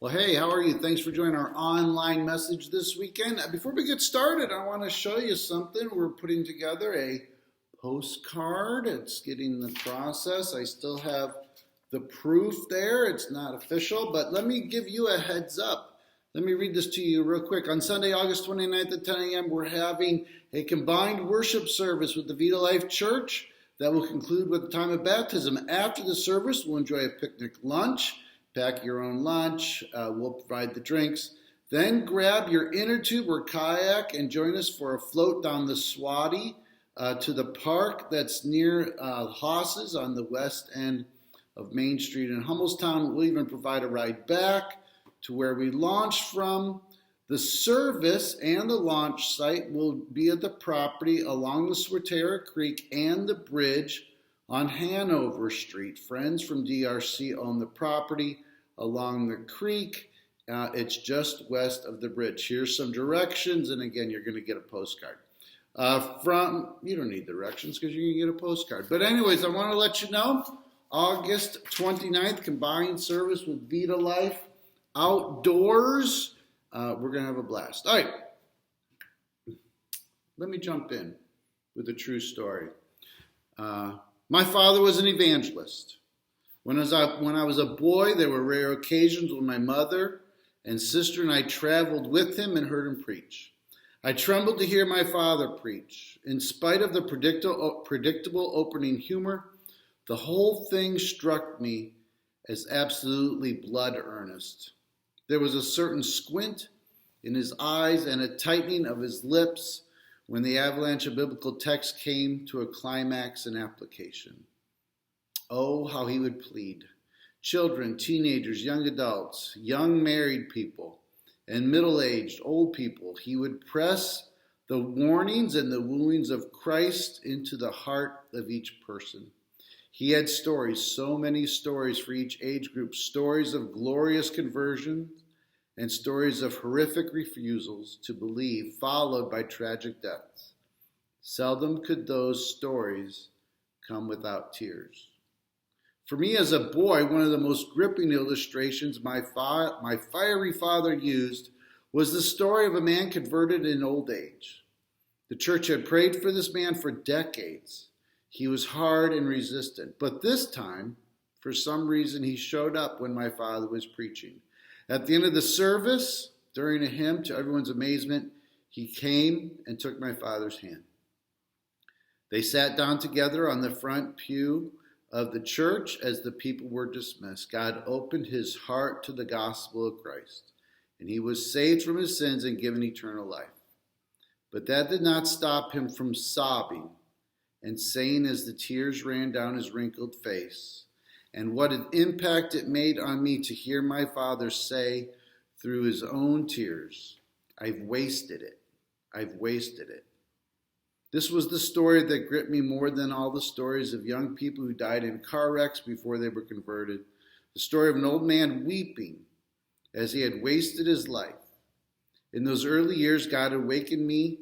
Well, hey, how are you? Thanks for joining our online message this weekend. Before we get started, I want to show you something. We're putting together a postcard. It's getting the process. I still have the proof there. It's not official, but let me give you a heads up. Let me read this to you real quick. On Sunday, August 29th at 10 a.m., we're having a combined worship service with the Vita Life Church that will conclude with the time of baptism. After the service, we'll enjoy a picnic lunch. Pack your own lunch. We'll provide the drinks. Then grab your inner tube or kayak and join us for a float down the Swati to the park that's near Hosses on the west end of Main Street in Hummelstown. We'll even provide a ride back to where we launched from. The service and the launch site will be at the property along the Swatara Creek and the bridge on Hanover Street. Friends from DRC own the property along the creek. It's just west of the bridge. Here's some directions, and again, you're going to get a postcard. You don't need directions because you're going to get a postcard. But anyways, I want to let you know, August 29th, combined service with Vita Life outdoors. We're going to have a blast. All right, let me jump in with a true story. My father was an evangelist. When I was a boy, there were rare occasions when my mother and sister and I traveled with him and heard him preach. I trembled to hear my father preach. In spite of the predictable opening humor, the whole thing struck me as absolutely blood earnest. There was a certain squint in his eyes and a tightening of his lips when the avalanche of biblical text came to a climax and application. Oh, how he would plead. Children, teenagers, young adults, young married people, and middle-aged, old people. He would press the warnings and the wooings of Christ into the heart of each person. He had stories, so many stories for each age group, stories of glorious conversions and stories of horrific refusals to believe, followed by tragic deaths. Seldom could those stories come without tears. For me as a boy, one of the most gripping illustrations my fiery father used was the story of a man converted in old age. The church had prayed for this man for decades. He was hard and resistant, but this time, for some reason, he showed up when my father was preaching. At the end of the service, during a hymn, to everyone's amazement, he came and took my father's hand. They sat down together on the front pew of the church as the people were dismissed. God opened his heart to the gospel of Christ, and he was saved from his sins and given eternal life. But that did not stop him from sobbing and saying as the tears ran down his wrinkled face, and what an impact it made on me to hear my father say through his own tears, I've wasted it. I've wasted it. This was the story that gripped me more than all the stories of young people who died in car wrecks before they were converted. The story of an old man weeping as he had wasted his life. In those early years, God awakened me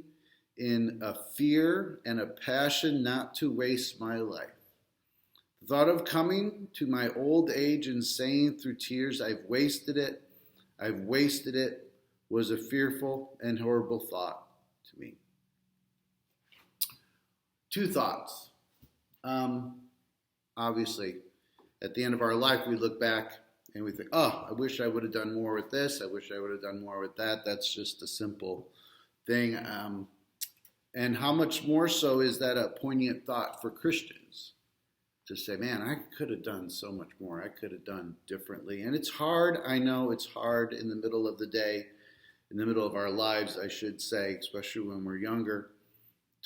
in a fear and a passion not to waste my life. The thought of coming to my old age and saying through tears, I've wasted it, was a fearful and horrible thought to me. Two thoughts. Obviously, at the end of our life, we look back and we think, oh, I wish I would have done more with this. I wish I would have done more with that. That's just a simple thing. And how much more so is that a poignant thought for Christians to say, man, I could have done so much more. I could have done differently. And it's hard. I know it's hard in the middle of the day, in the middle of our lives, I should say, especially when we're younger,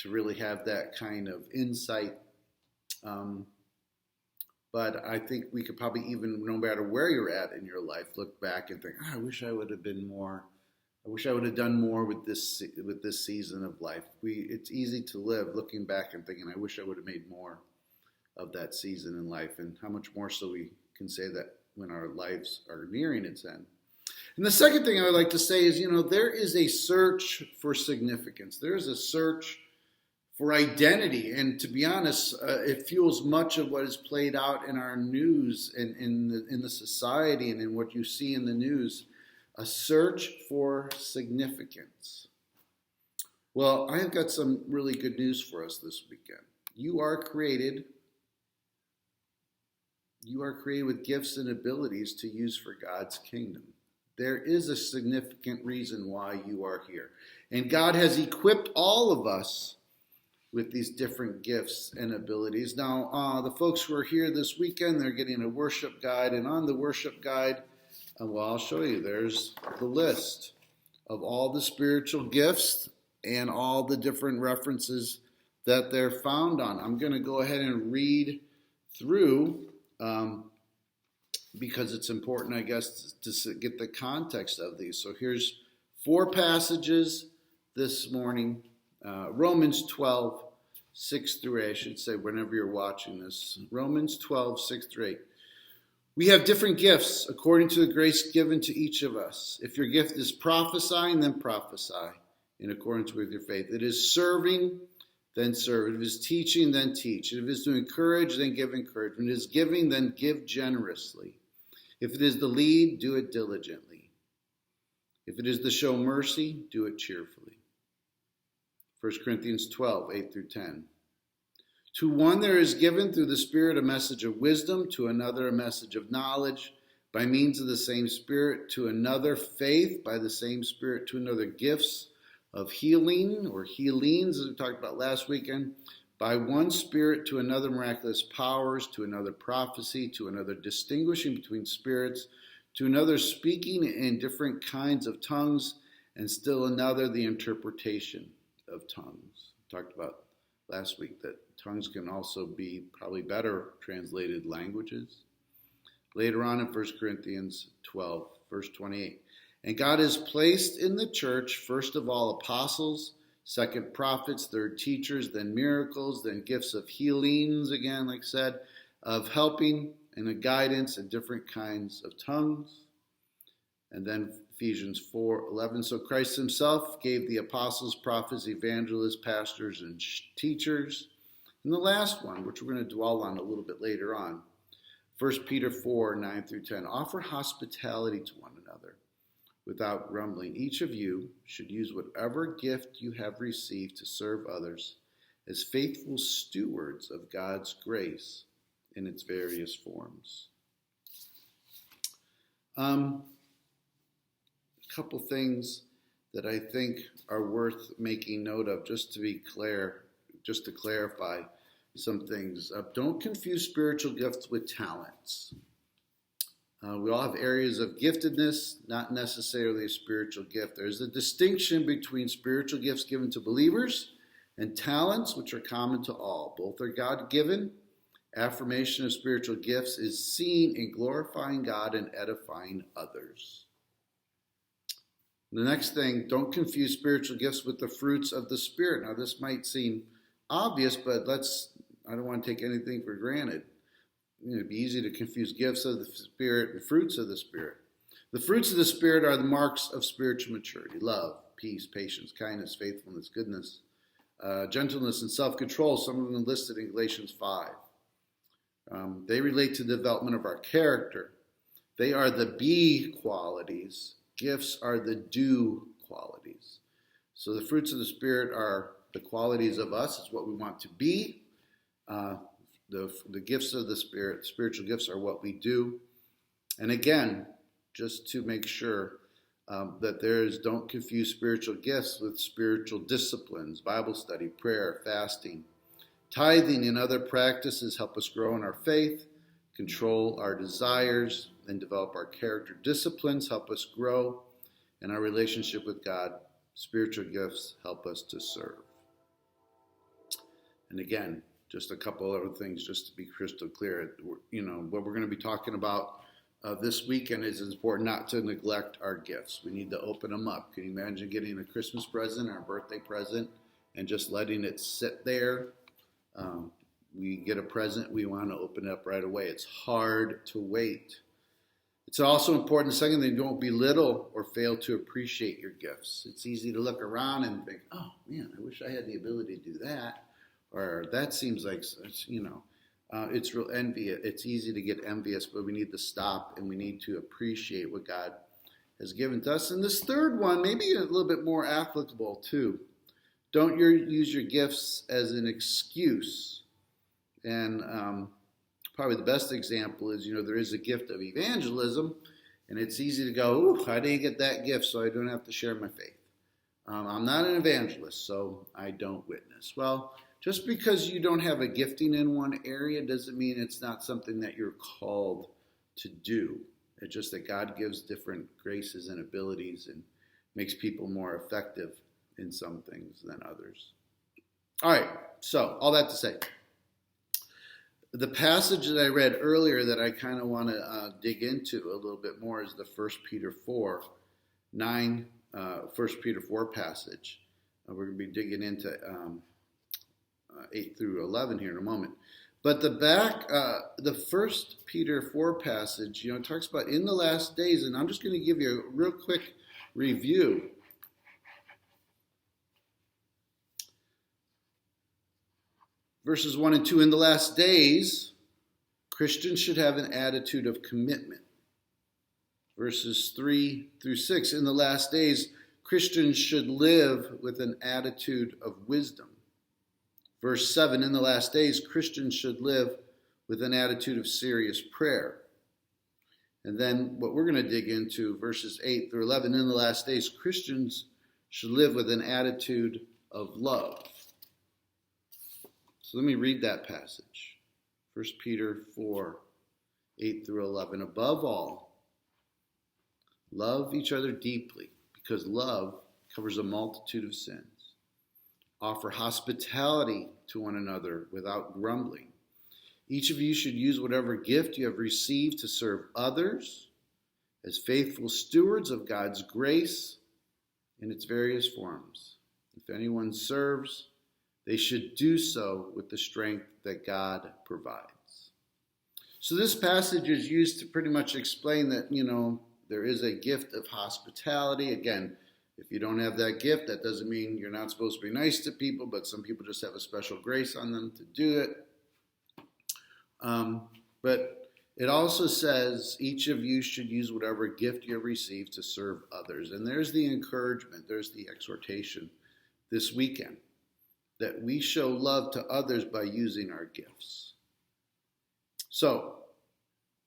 to really have that kind of insight. But I think we could probably even, no matter where you're at in your life, look back and think, I wish I would have been more. I wish I would have done more with this season of life. It's easy to live looking back and thinking, I wish I would have made more of that season in life. And how much more so we can say that when our lives are nearing its end. And the second thing I would like to say is, there is a search for significance. There is a search for identity. And to be honest, it fuels much of what is played out in our news and in the society and in what you see in the news, a search for significance. Well, I have got some really good news for us this weekend. You are created with gifts and abilities to use for God's kingdom. There is a significant reason why you are here. And God has equipped all of us with these different gifts and abilities. Now, the folks who are here this weekend, they're getting a worship guide. And on the worship guide, well, I'll show you. There's the list of all the spiritual gifts and all the different references that they're found on. I'm going to go ahead and read through because it's important, I guess, to get the context of these. So here's 4 passages this morning. Romans 12, 6 through 8, I should say, whenever you're watching this. Romans 12, 6 through 8. We have different gifts according to the grace given to each of us. If your gift is prophesying, then prophesy in accordance with your faith. It is serving, then serve. If it is teaching, then teach. If it is to encourage, then give encouragement. If it is giving, then give generously. If it is to lead, do it diligently. If it is to show mercy, do it cheerfully. 1 Corinthians 12, 8 through 10. To one there is given through the Spirit a message of wisdom, to another a message of knowledge, by means of the same Spirit, to another faith, by the same Spirit, to another gifts of healing or healings, as we talked about last weekend, by one Spirit, to another miraculous powers, to another prophecy, to another distinguishing between spirits, to another speaking in different kinds of tongues, and still another the interpretation of tongues. We talked about last week that tongues can also be probably better translated languages. Later on in 1 Corinthians 12, verse 28. And God has placed in the church, first of all, apostles, second prophets, third teachers, then miracles, then gifts of healings, again, like I said, of helping and of guidance and different kinds of tongues. And then Ephesians 4:11. So Christ himself gave the apostles, prophets, evangelists, pastors, and teachers. And the last one, which we're going to dwell on a little bit later on, 1 Peter 4:9 through 10. Offer hospitality to one another without grumbling. Each of you should use whatever gift you have received to serve others as faithful stewards of God's grace in its various forms. A couple things that I think are worth making note of, just to clarify some things. Don't confuse spiritual gifts with talents. We all have areas of giftedness, not necessarily a spiritual gift. There's a distinction between spiritual gifts given to believers and talents, which are common to all. Both are God-given. Affirmation of spiritual gifts is seen in glorifying God and edifying others. The next thing, don't confuse spiritual gifts with the fruits of the Spirit. Now, this might seem obvious, but I don't want to take anything for granted. It'd be easy to confuse gifts of the Spirit and fruits of the Spirit. The fruits of the Spirit are the marks of spiritual maturity: love, peace, patience, kindness, faithfulness, goodness, gentleness, and self-control. Some of them listed in Galatians 5. They relate to the development of our character. They are the be qualities. Gifts are the do qualities. So the fruits of the Spirit are the qualities of us. It's what we want to be. The gifts of the Spirit, spiritual gifts, are what we do. And again, just to make sure that don't confuse spiritual gifts with spiritual disciplines: Bible study, prayer, fasting. Tithing and other practices help us grow in our faith, control our desires, and develop our character. Disciplines help us grow in our relationship with God. Spiritual gifts help us to serve. And again, just a couple other things just to be crystal clear. What we're going to be talking about this weekend is it's important not to neglect our gifts. We need to open them up. Can you imagine getting a Christmas present or a birthday present and just letting it sit there? We get a present, we want to open it up right away. It's hard to wait. It's also important, second thing, don't belittle or fail to appreciate your gifts. It's easy to look around and think, oh man, I wish I had the ability to do that. or that seems like, it's real envious. It's easy to get envious, but we need to stop and we need to appreciate what God has given to us. And this third one, maybe a little bit more applicable too. Don't use your gifts as an excuse. And probably the best example is, there is a gift of evangelism, and it's easy to go, ooh, I didn't get that gift, so I don't have to share my faith. I'm not an evangelist, so I don't witness. Well, just because you don't have a gifting in one area doesn't mean it's not something that you're called to do. It's just that God gives different graces and abilities and makes people more effective in some things than others. All right, so all that to say, the passage that I read earlier that I kind of want to dig into a little bit more is the 1 Peter 4 passage. We're going to be digging into 8 through 11 here in a moment. But the 1 Peter 4 passage, talks about in the last days, and I'm just going to give you a real quick review. Verses 1 and 2, in the last days, Christians should have an attitude of commitment. Verses 3 through 6, in the last days, Christians should live with an attitude of wisdom. Verse 7, in the last days, Christians should live with an attitude of serious prayer. And then what we're going to dig into, verses 8 through 11, in the last days, Christians should live with an attitude of love. So let me read that passage. 1 Peter 4, 8 through 11. Above all, love each other deeply, because love covers a multitude of sins. Offer hospitality to one another without grumbling. Each of you should use whatever gift you have received to serve others as faithful stewards of God's grace in its various forms. If anyone serves, they should do so with the strength that God provides. So this passage is used to pretty much explain that, there is a gift of hospitality. Again, if you don't have that gift, that doesn't mean you're not supposed to be nice to people, but some people just have a special grace on them to do it. But it also says each of you should use whatever gift you have received to serve others. And there's the encouragement, there's the exhortation this weekend, that we show love to others by using our gifts. So,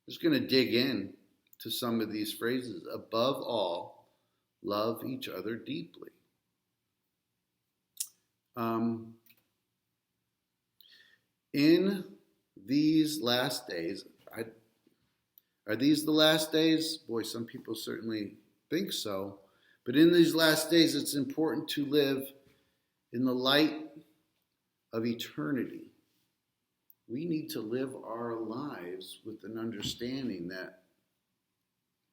I'm just going to dig in to some of these phrases. Above all, love each other deeply. In these last days, are these the last days? Boy, some people certainly think so. But in these last days, it's important to live in the light of eternity. We need to live our lives with an understanding that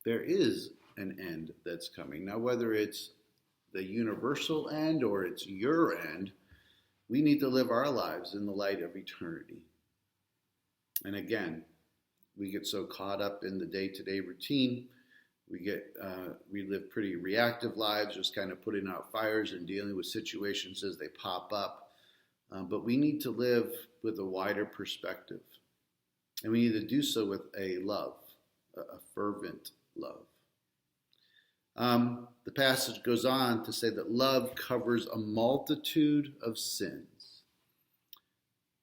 there is an end that's coming. Now, whether it's the universal end or it's your end, we need to live our lives in the light of eternity. And again, we get so caught up in the day-to-day routine. We live pretty reactive lives, just kind of putting out fires and dealing with situations as they pop up. But we need to live with a wider perspective. And we need to do so with a love, a fervent love. The passage goes on to say that love covers a multitude of sins.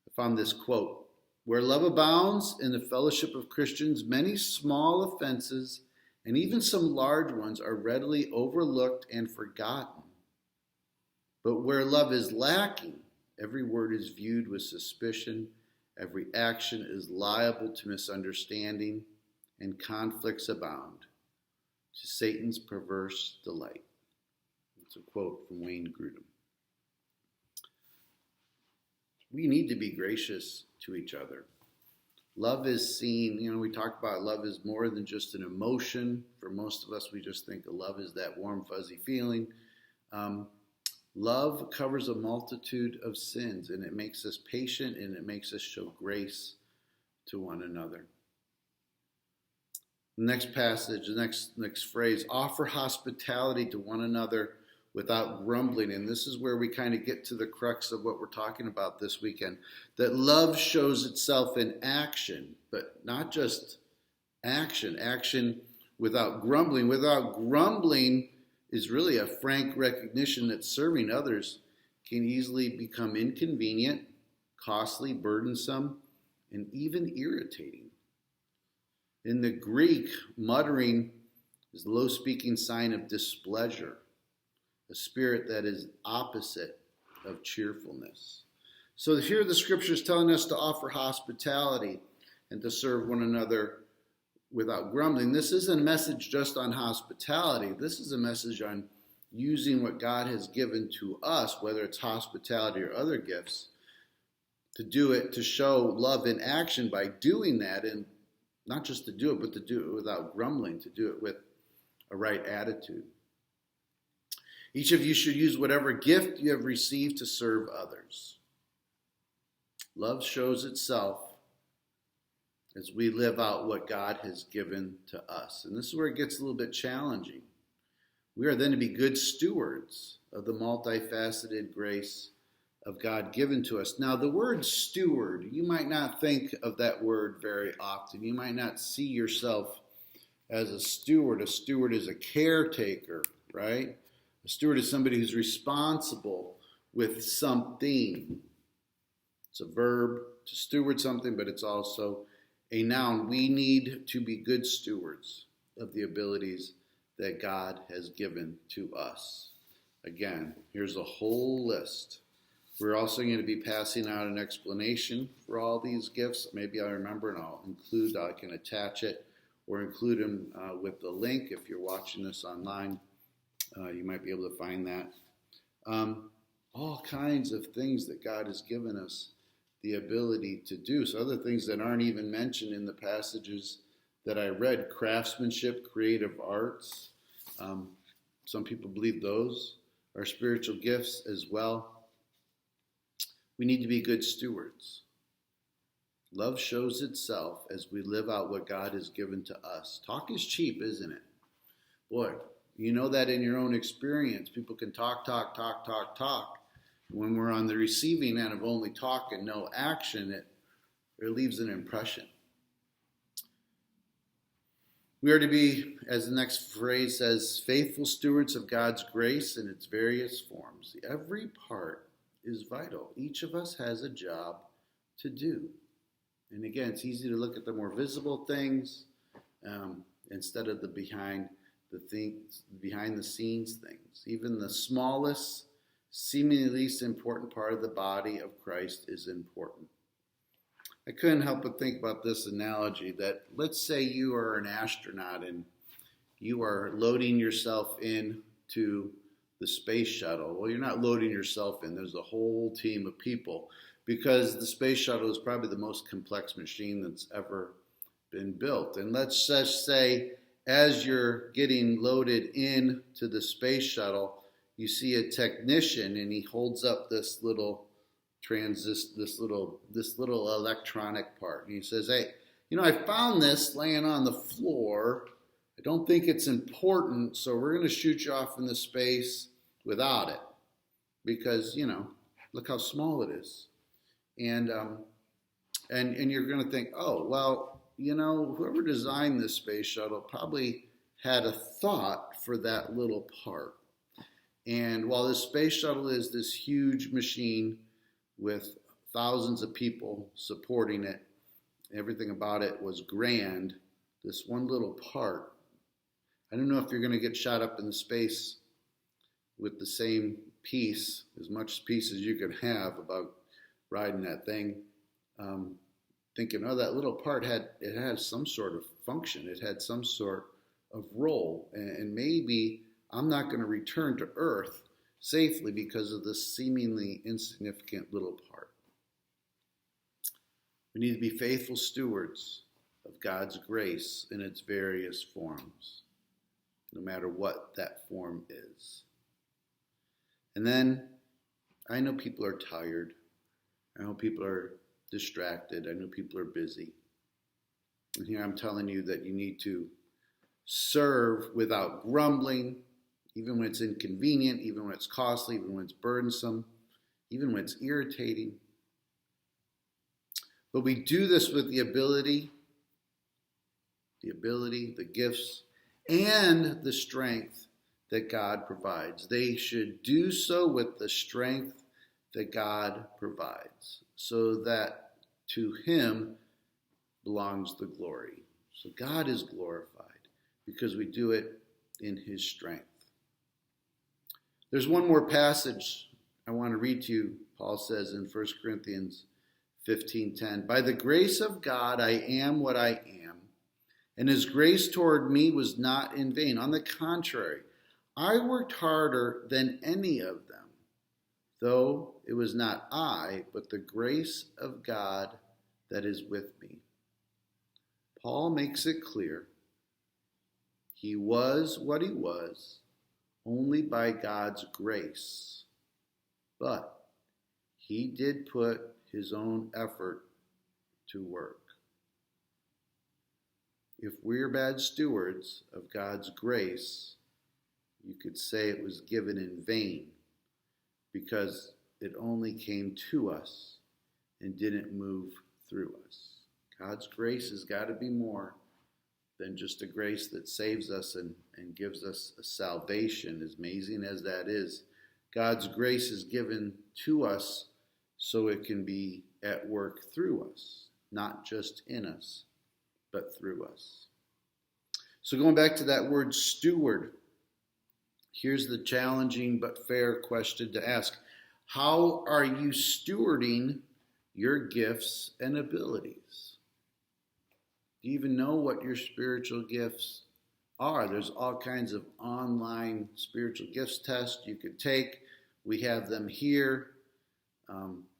I found this quote: where love abounds in the fellowship of Christians, many small offenses and even some large ones are readily overlooked and forgotten. But where love is lacking, every word is viewed with suspicion, every action is liable to misunderstanding, and conflicts abound, to Satan's perverse delight. It's a quote from Wayne Grudem. We need to be gracious to each other. Love is seen, we talk about love is more than just an emotion. For most of us, we just think of love as that warm, fuzzy feeling. Love covers a multitude of sins, and it makes us patient, and it makes us show grace to one another. The next passage, the next phrase: offer hospitality to one another without grumbling. And this is where we kind of get to the crux of what we're talking about this weekend. That love shows itself in action, but not just action without grumbling. Without grumbling is really a frank recognition that serving others can easily become inconvenient, costly, burdensome, and even irritating. In the Greek, muttering is the low-speaking sign of displeasure, a spirit that is opposite of cheerfulness. So here the scripture is telling us to offer hospitality and to serve one another without grumbling. This isn't a message just on hospitality. This is a message on using what God has given to us, whether it's hospitality or other gifts, to do it, to show love in action by doing that, and not just to do it, but to do it without grumbling, to do it with a right attitude. Each of you should use whatever gift you have received to serve others. Love shows itself as we live out what God has given to us. And this is where it gets a little bit challenging. We are then to be good stewards of the multifaceted grace of God given to us. Now, the word steward, you might not think of that word very often. You might not see yourself as a steward. A steward is a caretaker, right? A steward is somebody who's responsible with something. It's a verb to steward something, but it's also a noun. We need to be good stewards of the abilities that God has given to us. Again, here's a whole list. We're also going to be passing out an explanation for all these gifts. Maybe I remember and I can attach it or include them with the link. If you're watching this online, you might be able to find that. All kinds of things that God has given us the ability to do. So other things that aren't even mentioned in the passages that I read: craftsmanship, creative arts. Some people believe those are spiritual gifts as well. We need to be good stewards. Love shows itself as we live out what God has given to us. Talk is cheap, isn't it? Boy, you know that in your own experience. People can talk. When we're on the receiving end of only talk and no action, it leaves an impression. We are to be, as the next phrase says, faithful stewards of God's grace in its various forms. Every part is vital. Each of us has a job to do. And again, it's easy to look at the more visible things instead of the behind the scenes things. Even the smallest, seemingly least important part of the body of Christ is important. I couldn't help but think about this analogy that, let's say you are an astronaut and you are loading yourself into the space shuttle. Well, you're not loading yourself in. There's a whole team of people, because the space shuttle is probably the most complex machine that's ever been built. And let's just say, as you're getting loaded into the space shuttle, you see a technician and he holds up this little this little electronic part. And he says, hey, I found this laying on the floor. I don't think it's important, so we're going to shoot you off into space without it, because, look how small it is. And you're going to think, oh, well, whoever designed this space shuttle probably had a thought for that little part. And while this space shuttle is this huge machine with thousands of people supporting it, everything about it was grand, this one little part, I don't know if you're going to get shot up into space with the same piece, as much piece as you can have about riding that thing, thinking, oh, that little part had some sort of function. It had some sort of role. And maybe I'm not going to return to Earth safely because of this seemingly insignificant little part. We need to be faithful stewards of God's grace in its various forms, no matter what that form is. And then, I know people are tired. I know people are distracted. I know people are busy. And here I'm telling you that you need to serve without grumbling even when it's inconvenient, even when it's costly, even when it's burdensome, even when it's irritating. But we do this with the ability, the gifts, and the strength that God provides. They should do so with the strength that God provides, so that to him belongs the glory. So God is glorified because we do it in his strength. There's one more passage I want to read to you. Paul says in 1 Corinthians 15:10, "By the grace of God I am what I am, and his grace toward me was not in vain. On the contrary, I worked harder than any of them, though it was not I, but the grace of God that is with me." Paul makes it clear he was what he was only by God's grace, but he did put his own effort to work. If we're bad stewards of God's grace, you could say it was given in vain because it only came to us and didn't move through us. God's grace has got to be more than just a grace that saves us and gives us a salvation, as amazing as that is. God's grace is given to us so it can be at work through us, not just in us, but through us. So going back to that word steward, here's the challenging but fair question to ask. How are you stewarding your gifts and abilities? Do you even know what your spiritual gifts are? There's all kinds of online spiritual gifts tests you could take. We have them here.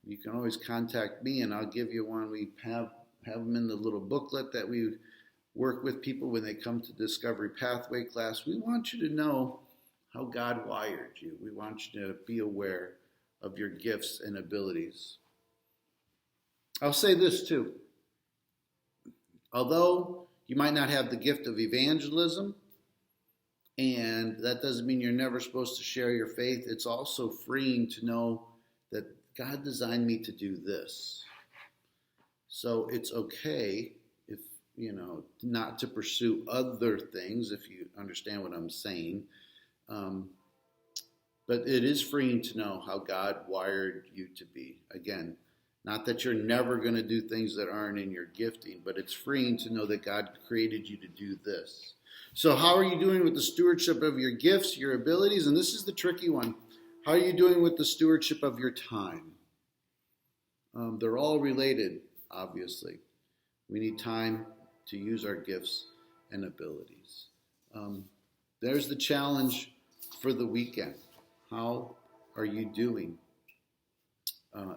You can always contact me and I'll give you one. We have them in the little booklet that we work with people when they come to Discovery Pathway class. We want you to know how God wired you. We want you to be aware of your gifts and abilities. I'll say this too. Although you might not have the gift of evangelism, and that doesn't mean you're never supposed to share your faith, it's also freeing to know that God designed me to do this. So it's okay if, not to pursue other things, if you understand what I'm saying. But it is freeing to know how God wired you to be. Again, not that you're never going to do things that aren't in your gifting, but it's freeing to know that God created you to do this. So how are you doing with the stewardship of your gifts, your abilities? And this is the tricky one. How are you doing with the stewardship of your time? They're all related, obviously. We need time to use our gifts and abilities. There's the challenge for the weekend. How are you doing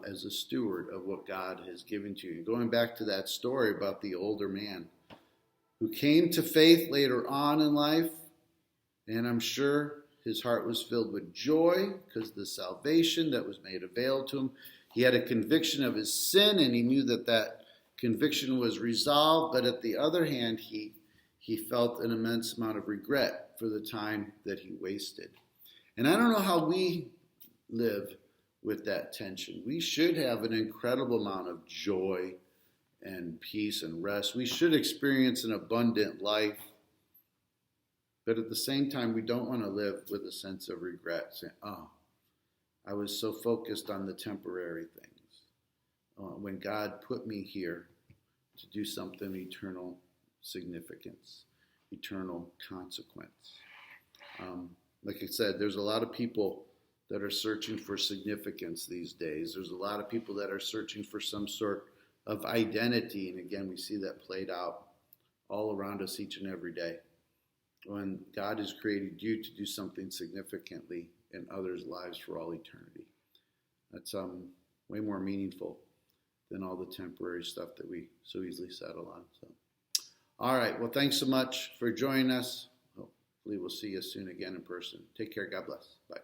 as a steward of what God has given to you? Going back to that story about the older man who came to faith later on in life, and I'm sure his heart was filled with joy because of the salvation that was made available to him. He had a conviction of his sin, and he knew that that conviction was resolved, but at the other hand, he felt an immense amount of regret for the time that he wasted. And I don't know how we live with that tension. We should have an incredible amount of joy and peace and rest. We should experience an abundant life. But at the same time, we don't want to live with a sense of regret, saying, oh, I was so focused on the temporary things, when God put me here to do something eternal significance, eternal consequence. Like I said, there's a lot of people that are searching for significance these days. There's a lot of people that are searching for some sort of identity. And again, we see that played out all around us each and every day. When God has created you to do something significantly in others' lives for all eternity. That's way more meaningful than all the temporary stuff that we so easily settle on. So, all right. Well, thanks so much for joining us. Hopefully we'll see you soon again in person. Take care. God bless. Bye.